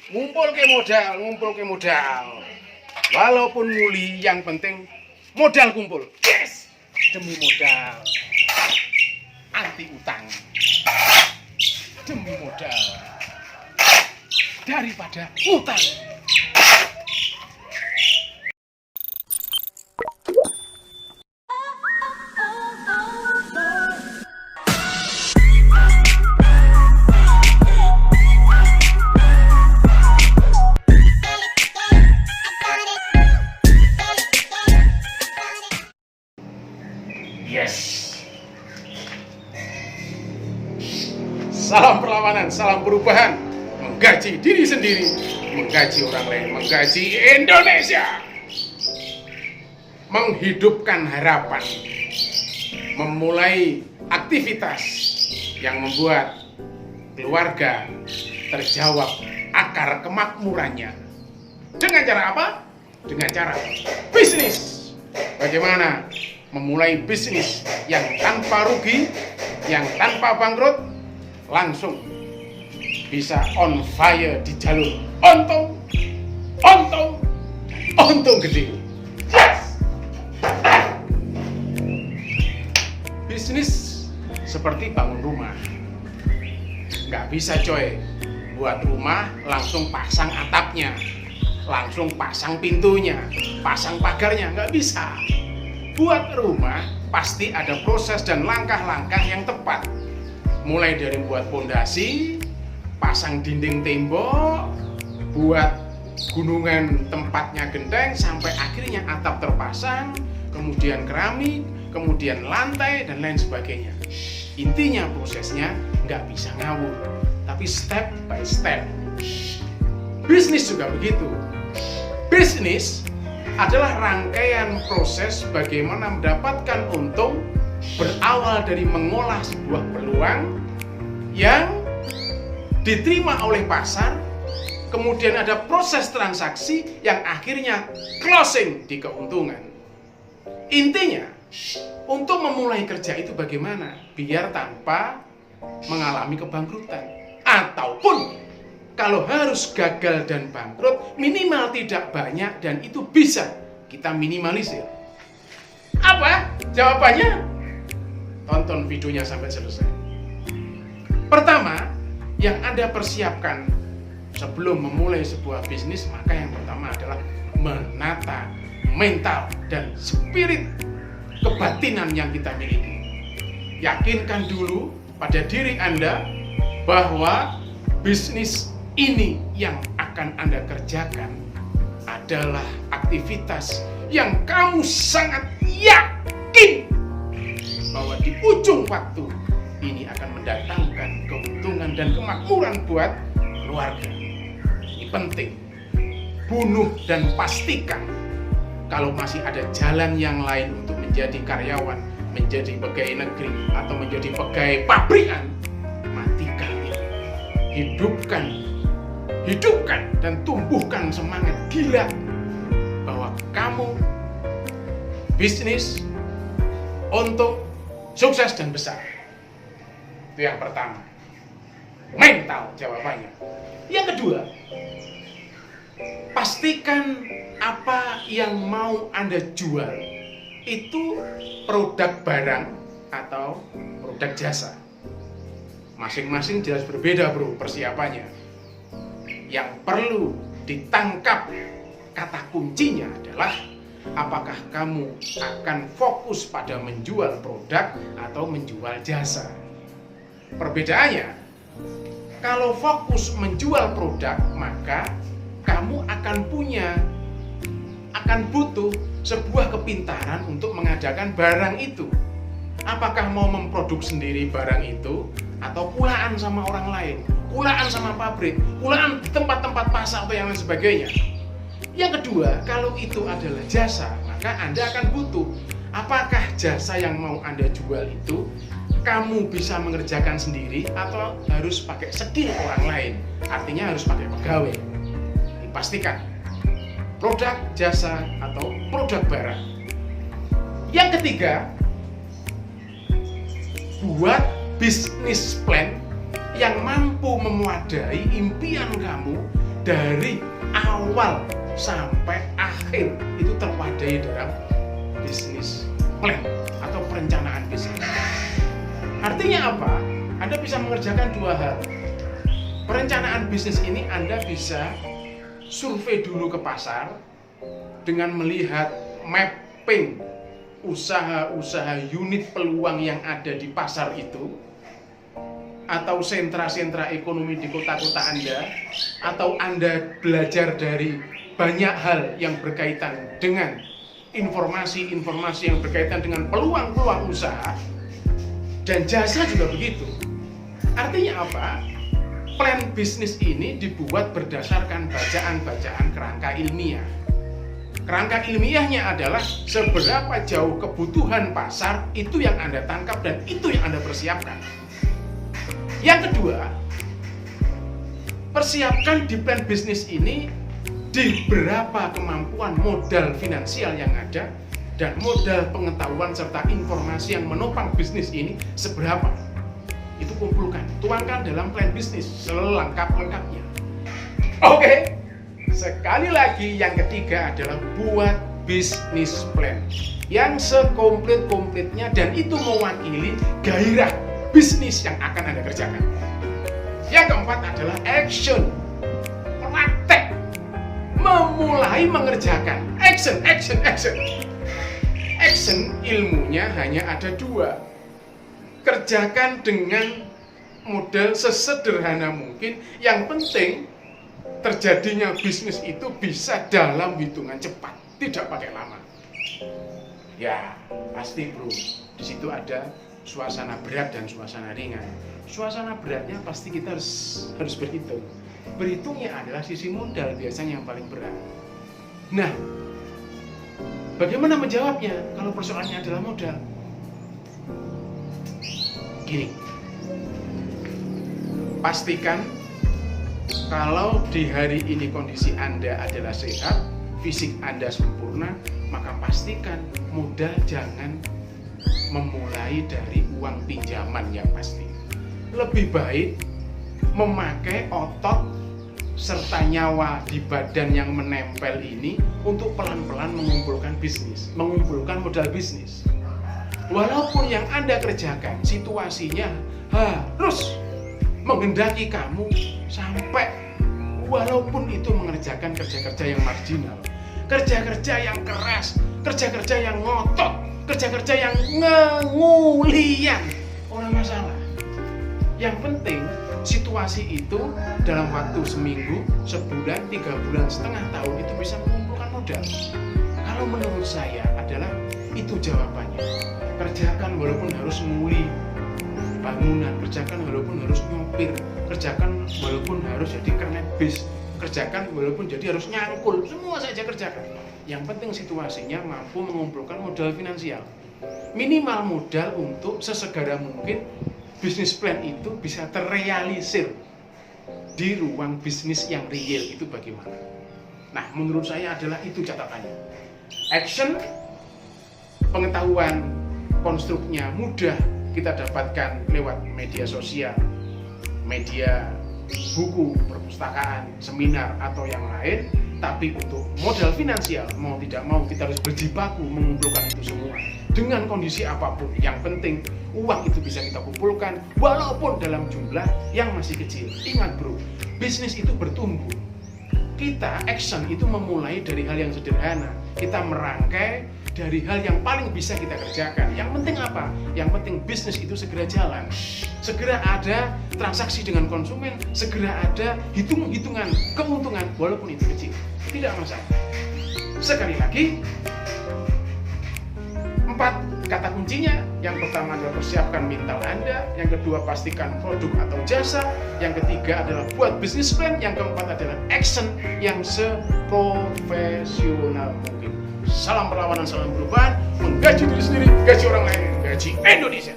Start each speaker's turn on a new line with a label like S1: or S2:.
S1: Ngumpul ke modal. Walaupun muli, yang penting modal kumpul. Yes, demi modal. Anti utang. Demi modal. Daripada utang. Yes. Salam perlawanan, salam perubahan. Menggaji diri sendiri, menggaji orang lain, menggaji Indonesia. Menghidupkan harapan. Memulai aktivitas yang membuat keluarga terjawab akar kemakmurannya. Dengan cara apa? Dengan cara bisnis. Bagaimana memulai bisnis yang tanpa rugi, yang tanpa bangkrut, langsung bisa on fire di jalur untung gede. Bisnis seperti bangun rumah. Nggak bisa coy, buat rumah langsung pasang atapnya, langsung pasang pintunya, pasang pagarnya, nggak bisa. Buat rumah pasti ada proses dan langkah-langkah yang tepat. Mulai dari buat pondasi, pasang dinding tembok, buat gunungan tempatnya genteng, sampai akhirnya atap terpasang, kemudian keramik, kemudian lantai, dan lain sebagainya. Intinya prosesnya nggak bisa ngawur, tapi step by step. Bisnis juga begitu. Bisnis adalah rangkaian proses bagaimana mendapatkan untung berawal dari mengolah sebuah peluang yang diterima oleh pasar, kemudian ada proses transaksi yang akhirnya closing di keuntungan. Intinya, untuk memulai kerja itu bagaimana? Biar tanpa mengalami kebangkrutan. Ataupun kalau harus gagal dan bangkrut, minimal tidak banyak dan itu bisa kita minimalisir. Apa jawabannya? Tonton videonya sampai selesai. Pertama, yang Anda persiapkan sebelum memulai sebuah bisnis, maka yang pertama adalah menata mental dan spirit kebatinan yang kita miliki. Yakinkan dulu pada diri Anda bahwa bisnis ini yang akan Anda kerjakan adalah aktivitas yang kamu sangat yakin bahwa di ujung waktu ini akan mendatangkan keuntungan dan kemakmuran buat keluarga. Ini penting. Bunuh dan pastikan kalau masih ada jalan yang lain untuk menjadi karyawan, menjadi pegawai negeri, atau menjadi pegawai pabrikan, matikan itu. Hidupkan dan tumbuhkan semangat gila bahwa kamu bisnis untuk sukses dan besar. Itu yang pertama. Mental jawabannya. Yang kedua, pastikan apa yang mau Anda jual itu produk barang atau produk jasa. Masing-masing jelas berbeda bro persiapannya. Yang perlu ditangkap kata kuncinya adalah apakah kamu akan fokus pada menjual produk atau menjual jasa. Perbedaannya, kalau fokus menjual produk maka kamu akan butuh sebuah kepintaran untuk mengadakan barang itu. Apakah mau memproduksi sendiri barang itu atau pulaan sama orang lain, pulaan sama pabrik, pulaan di tempat-tempat pasar atau yang lain sebagainya. Yang kedua, kalau itu adalah jasa, maka Anda akan butuh apakah jasa yang mau Anda jual itu kamu bisa mengerjakan sendiri atau harus pakai skill orang lain, artinya harus pakai pegawai. Dipastikan produk, jasa, atau produk barang. Yang ketiga, buat bisnis plan yang mampu memuadai impian kamu dari awal sampai akhir itu terwadai dalam bisnis plan atau perencanaan bisnis. Artinya apa? Anda bisa mengerjakan dua hal. Perencanaan bisnis ini Anda bisa survei dulu ke pasar dengan melihat mapping usaha-usaha unit peluang yang ada di pasar itu, atau sentra-sentra ekonomi di kota-kota Anda, atau Anda belajar dari banyak hal yang berkaitan dengan informasi-informasi yang berkaitan dengan peluang-peluang usaha dan jasa juga begitu. Artinya apa? Plan bisnis ini dibuat berdasarkan bacaan-bacaan kerangka ilmiah. Kerangka ilmiahnya adalah seberapa jauh kebutuhan pasar itu yang Anda tangkap dan itu yang Anda persiapkan. Yang kedua, persiapkan di plan bisnis ini di berapa kemampuan modal finansial yang ada dan modal pengetahuan serta informasi yang menopang bisnis ini seberapa. Itu kumpulkan, tuangkan dalam plan bisnis selengkap-lengkapnya. Oke, sekali lagi yang ketiga adalah buat bisnis plan yang sekomplit-komplitnya dan itu mewakili gairah bisnis yang akan Anda kerjakan. Yang keempat adalah action, praktek, memulai mengerjakan. Action. Action ilmunya hanya ada dua. Kerjakan dengan model sesederhana mungkin. Yang penting terjadinya bisnis itu bisa dalam hitungan cepat, tidak pakai lama. Ya, pasti bro, di situ ada suasana berat dan suasana ringan. Suasana beratnya pasti kita harus berhitung. Berhitungnya adalah sisi modal biasanya yang paling berat. Nah, bagaimana menjawabnya kalau persoalannya adalah modal? Gini, pastikan kalau di hari ini kondisi Anda adalah sehat, fisik Anda sempurna, maka pastikan modal jangan memulai dari uang pinjaman yang pasti. Lebih baik memakai otot serta nyawa di badan yang menempel ini untuk pelan-pelan mengumpulkan modal bisnis. Walaupun yang Anda kerjakan situasinya harus menghendaki kamu sampai, walaupun itu mengerjakan kerja-kerja yang marginal, kerja-kerja yang keras, kerja-kerja yang ngotot, kerja-kerja yang ngengulian, orang masalah. Yang penting situasi itu dalam waktu seminggu, sebulan, 3 bulan, setengah tahun itu bisa mengumpulkan modal. Kalau menurut saya adalah itu jawabannya. Kerjakan walaupun harus nguli bangunan, kerjakan walaupun harus nyopir, kerjakan walaupun harus jadi kernet bis, kerjakan walaupun jadi harus nyangkul, semua saja kerjakan. Yang penting situasinya mampu mengumpulkan modal finansial. Minimal modal untuk sesegera mungkin bisnis plan itu bisa terrealisir di ruang bisnis yang real. Itu bagaimana? Nah, menurut saya adalah itu catatannya. Action, pengetahuan konstruknya mudah kita dapatkan lewat media sosial, media buku, perpustakaan, seminar, atau yang lain. Tapi untuk modal finansial, mau tidak mau kita harus berjibaku mengumpulkan itu semua dengan kondisi apapun. Yang penting uang itu bisa kita kumpulkan walaupun dalam jumlah yang masih kecil. Ingat bro, bisnis itu bertumbuh. Kita action itu memulai dari hal yang sederhana. Kita merangkai dari hal yang paling bisa kita kerjakan. Yang penting apa? Yang penting bisnis itu segera jalan. Segera ada transaksi dengan konsumen, segera ada hitung-hitungan keuntungan walaupun itu kecil. Tidak masalah. Sekali lagi, 4 kata kuncinya. Yang pertama adalah persiapkan mental Anda, yang kedua pastikan produk atau jasa, yang ketiga adalah buat bisnis plan, yang keempat adalah action yang seprofesional mungkin. Salam perlawanan, salam perubahan, menggaji diri sendiri, gaji orang lain, gaji Indonesia.